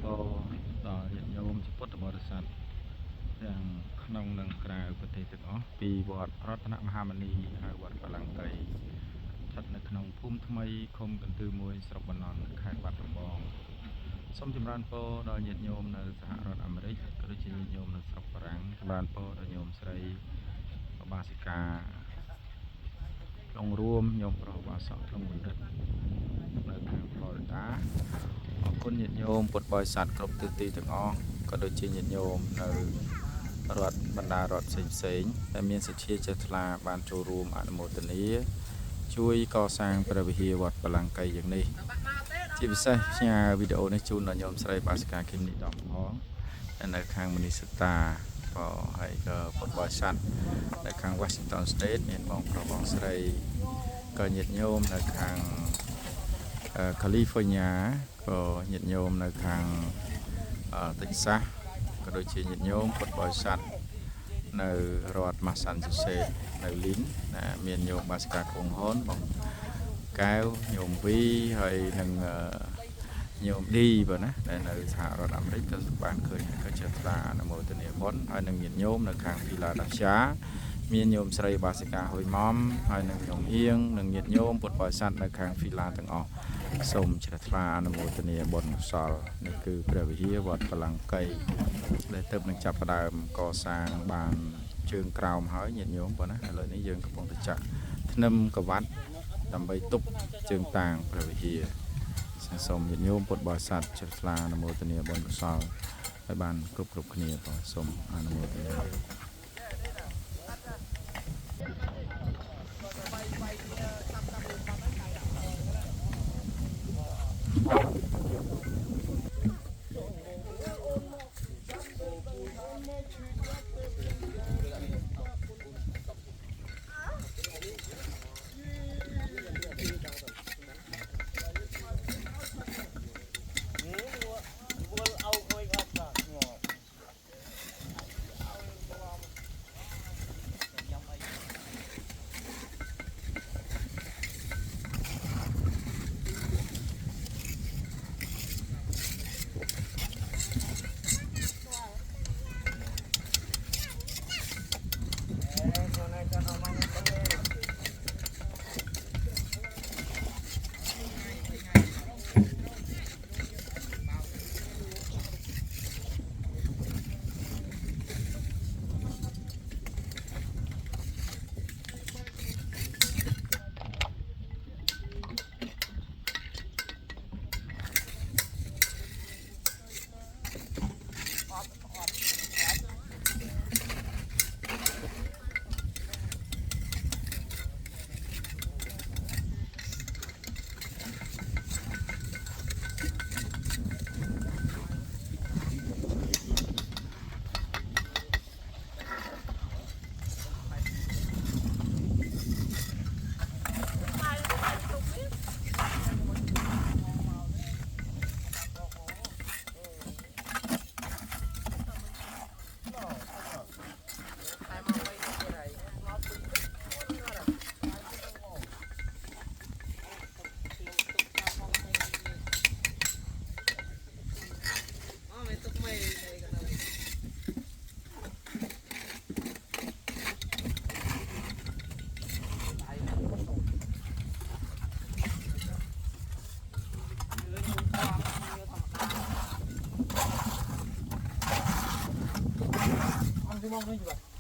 ក៏ដល់ញាតិញោមពុទ្ធបរិស័ទទាំងក្នុងនិងក្រៅប្រទេសទាំងអស់ពីវត្តរតនមហាមុនីហើយវត្តបលាំងកៃស្ថិតនៅក្នុងភូមិថ្មីឃុំកន្ទឺមួយស្រុកបន្នន់ខេត្តបាត់ដំបងសូមចម្រើនពរដល់ញាតិញោមនៅសហរដ្ឋអាមេរិកក៏ដូចជាញាតិញោមនៅស្រុកបារាំងចម្រើនពរដល់ញោមស្រីបាសិកាក្នុងរួមញោមប្រុសបាសកក្នុងបណ្ឌិតនៅខាង Florida អរគុណញាតិញោមពុទ្ធបរិស័ទគ្រប់ទិសទីទាំងអស់ក៏ដូចជាញាតិញោមនៅរដ្ឋបណ្ដារដ្ឋផ្សេងៗដែលមានសទ្ធាជ្រះថ្លាបានចូលរួមអនុមោទនាជួយកសាងព្រះវិហារវត្តបលាំងកៃយ៉ាងនេះជាពិសេសផ្ញើវីដេអូនេះជូនដល់ញោមស្រីបាសិកាគឹមនីតំផងនៅខាងមនីសតាក៏ហើយក៏ពុទ្ធបរិស័ទនៅខាង Washington State មានបងប្រុសបងស្រីក៏ញាតិញោមនៅខាងCalifornia ក៏ញាតិញោមនៅខាងTexas ក៏ដូចជាញាតិញោមពុទ្ធបរិស័ទនៅរដ្ឋ Massachusetts នៅ Lynn ណាមានញោមបាសិកាគង់ហ៊ុនបងកែវញោមវីហើយនឹងញោមឌីបើណាដែលនៅសហរដ្ឋអាមេរិកក៏បានឃើញក៏ជាថ្លាអនុមោទនាបុណ្យហើយនឹងញាតិញោមនៅខាង Philadelphia មានញោមស្រីបាសិកាហុយម៉មហើយនឹងញោមអៀងនិងញាតិញោមពុទ្ធបរិស័ទនៅខាង Phila ទាំងអស់សូមជ្រះថ្លាអនុមោទនាបុណ្យកុសលនេះគឺព្រះវិហារវត្តបលាំងកៃដែលទើបនឹងចាប់ផ្ដើមកសាងបានជើងក្រោមហើយញាតិញោមប៉ុណ្ណាឥឡូវនេះយើងកំពុងតែចាក់ធ្នឹមកវ៉ាត់ដើម្បីទប់ជើងតាងព្រះវិហារសូមញាតិញោមពុទ្ធបរិស័ទជ្រះថ្លាអនុមោទនាបុណ្យកុសលឲ្យបានគ្រប់គ្នាបងសូមអនុមោទនាMau juga.